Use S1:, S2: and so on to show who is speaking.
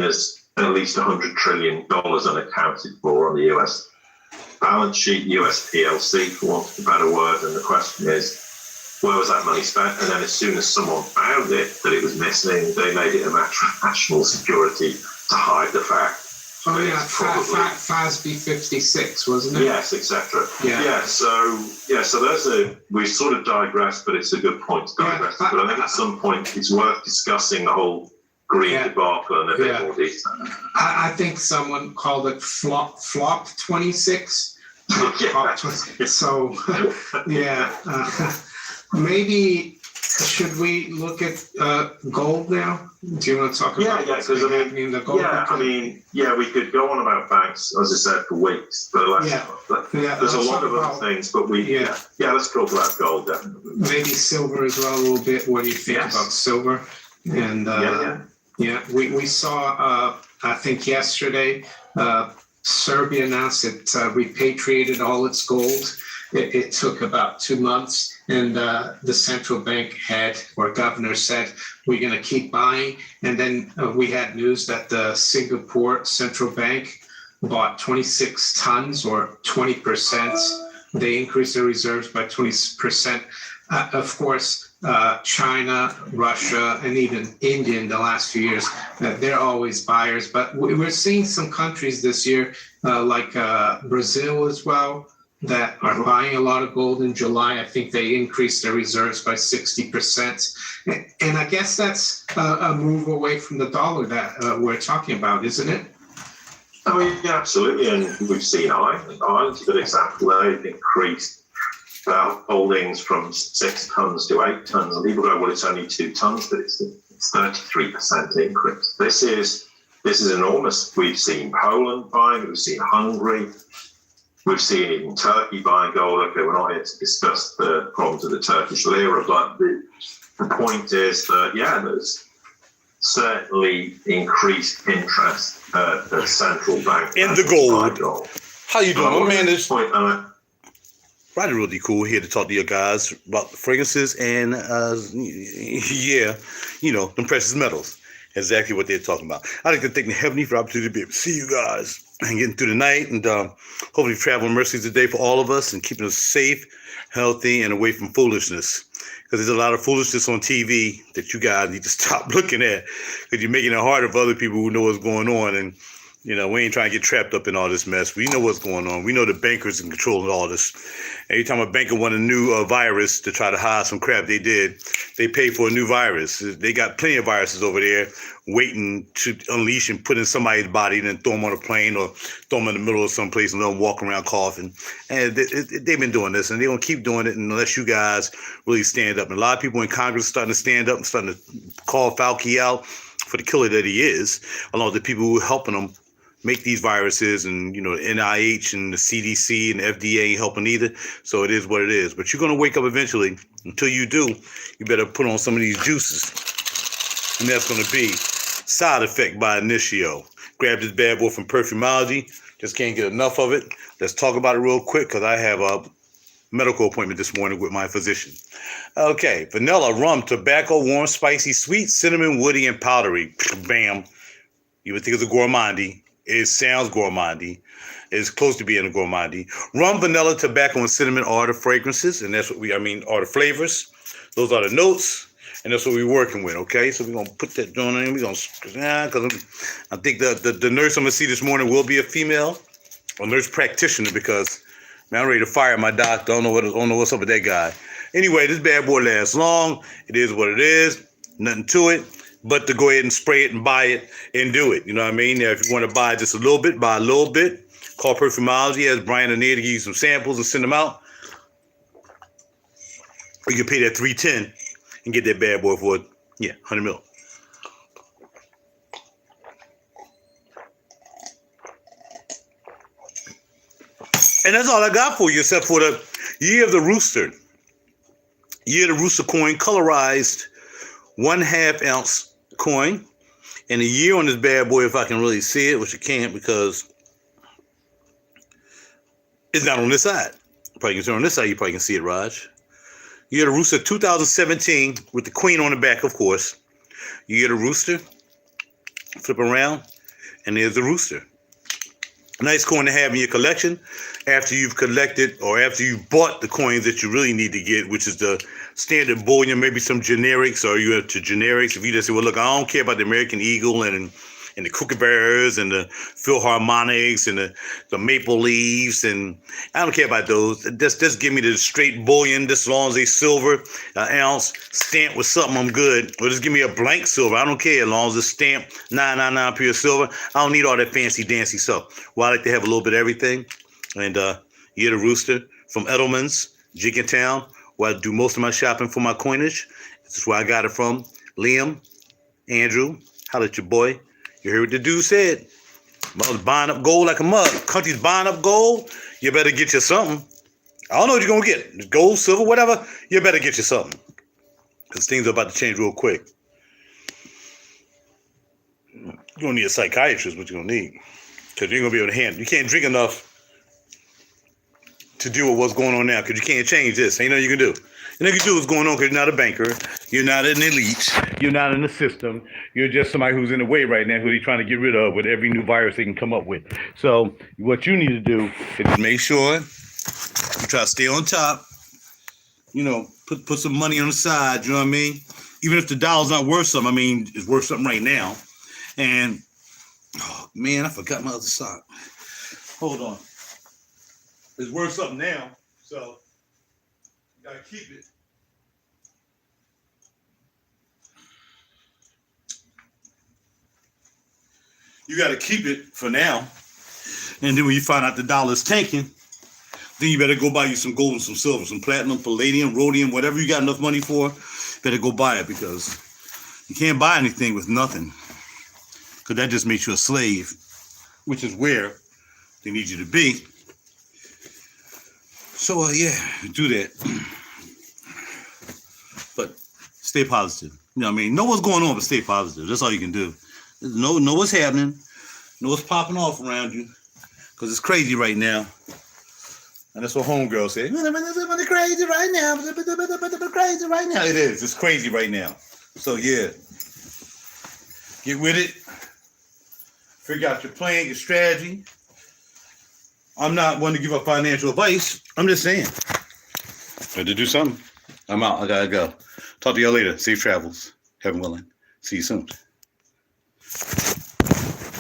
S1: China's at least $100 trillion unaccounted for on the US balance sheet, US PLC, for want of a better word. And the question is, where was that money spent? And then as soon as someone found it, that it was missing, they made it a matter of national security to hide the fact.
S2: Oh yeah, FASB 56, wasn't it?
S1: Yes, etc.
S2: Yeah.
S1: So we sort of digress, but it's a good point to digress. But I think at some point it's worth discussing the whole green debacle in a bit more detail.
S2: I think someone called it flop 26. So maybe should we look at gold now? Do you want to talk about what's happening in the gold?
S1: We could go on about banks, as I said, for weeks, but there's a lot of other things. But let's talk about gold definitely.
S2: Maybe silver as well a little bit. What do you think about silver? And we saw I think yesterday Serbia announced it repatriated all its gold. It took about 2 months, and the central bank head or governor said, we're going to keep buying. And then we had news that the Singapore central bank bought 26 tons or 20%. They increased their reserves by 20%. Of course, China, Russia, and even India in the last few years, they're always buyers. But we're seeing some countries this year, like Brazil as well, that are buying a lot of gold in July. I think they increased their reserves by 60%. And I guess that's a move away from the dollar that we're talking about, isn't it?
S1: Absolutely. And we've seen Ireland's a good example. They've increased holdings from 6 tons to 8 tons. And people go, well, it's only 2 tons, but it's 33% increase. This is enormous. We've seen Poland buying, we've seen Hungary, we've seen even Turkey buying gold. Okay, we're not here to discuss the problems of the Turkish lira, but the point is that, there's certainly increased interest at the central bank
S3: in the gold. How you doing, man? RaJuR really cool here to talk to you guys about the fragrances and them precious metals. Exactly what they're talking about. I'd like to thank the Heavenly for the opportunity to be able to see you guys and getting through the night, and hopefully traveling mercies today for all of us and keeping us safe, healthy, and away from foolishness. Because there's a lot of foolishness on TV that you guys need to stop looking at, because you're making it harder for other people who know what's going on. And we ain't trying to get trapped up in all this mess. We know what's going on. We know the bankers are controlling all this. Every time a banker want a new virus to try to hide some crap they did, they pay for a new virus. They got plenty of viruses over there waiting to unleash and put in somebody's body and then throw them on a plane or throw them in the middle of some place and let them walk around coughing. And they've been doing this, and they're going to keep doing it unless you guys really stand up. And a lot of people in Congress are starting to stand up and starting to call Fauci out for the killer that he is, along with the people who are helping him make these viruses. And the NIH and the CDC and the FDA ain't helping either. So it is what it is. But you're going to wake up eventually. Until you do, you better put on some of these juices. And that's going to be Side Effect by Initio. Grab this bad boy from Perfumology. Just can't get enough of it. Let's talk about it real quick, because I have a medical appointment this morning with my physician. Okay, vanilla, rum, tobacco, warm, spicy, sweet, cinnamon, woody, and powdery. Bam. You would think it's a gourmandy. It sounds gourmandy. It's close to being a gourmandy. Rum, vanilla, tobacco, and cinnamon are the fragrances, and that's what are the flavors. Those are the notes, and that's what we're working with, okay? So we're going to put that joint in. We're going to, because I think the nurse I'm going to see this morning will be a female, a nurse practitioner, because, man, I'm ready to fire my doctor. I don't know what's up with that guy. Anyway, this bad boy lasts long. It is what it is. Nothing to it. But to go ahead and spray it and buy it and do it. You know what I mean? Now, if you want to buy just a little bit, buy a little bit. Call Perfumology, ask Brian and Nate to give you some samples and send them out. Or you can pay that $310 and get that bad boy for 100 mil. And that's all I got for you, except for the Year of the Rooster. Year of the Rooster coin, colorized 1/2 ounce coin, and a year on this bad boy, if I can really see it, which I can't because it's not on this side. Probably can see it on this side. You probably can see it, Raj. Year of the Rooster 2017 with the queen on the back, of course. Year of the Rooster Flip around, and there's the Rooster. Nice coin to have in your collection after you've collected or after you've bought the coins that you really need to get, which is the standard bullion, maybe some generics, or you have to generics. If you just say, well, look, I don't care about the American Eagle and the Kookaburras and the Philharmonics and the Maple Leaves, and I don't care about those. Just give me the straight bullion, just as long as they silver, an ounce, stamped with something, I'm good. Or just give me a blank silver, I don't care, as long as it's stamped 999 pure silver. I don't need all that fancy dancy stuff. Well, I like to have a little bit of everything. And you're the Rooster from Edelman's, Jenkintown, where I do most of my shopping for my coinage. This is where I got it from. Liam, Andrew, holla at your boy. You heard what the dude said. Mother's buying up gold like a mug. Country's buying up gold. You better get you something. I don't know what you're going to get. Gold, silver, whatever. You better get you something. Because things are about to change real quick. You're going to need a psychiatrist, what you're going to need. Because you ain't going to be able to handle. You can't drink enough to deal with what's going on now. Because you can't change this. Ain't nothing you can do. You know, you can do what's going on because you're not a banker. You're not an elite. You're not in the system. You're just somebody who's in the way right now who they're trying to get rid of with every new virus they can come up with. So what you need to do is make sure you try to stay on top. You know, put some money on the side. You know what I mean? Even if the dollar's not worth something, I mean, it's worth something right now. And, oh, man, I forgot my other sock. Hold on. It's worth something now. So you got to keep it. You got to keep it for now. And then when you find out the dollar's tanking, then you better go buy you some gold and some silver, some platinum, palladium, rhodium, whatever you got enough money for, better go buy it because you can't buy anything with nothing. Because that just makes you a slave, which is where they need you to be. So, yeah, do that. But stay positive. You know what I mean? Know what's going on, but stay positive. That's all you can do. Know what's happening. Know what's popping off around you. Because it's crazy right now. And that's what homegirl said. It's crazy right now. Crazy right now. It is. It's crazy right now. So, yeah. Get with it. Figure out your plan, your strategy. I'm not one to give up financial advice. I'm just saying. Had to do something. I'm out. I gotta go. Talk to y'all later. Safe travels. Heaven willing. See you soon.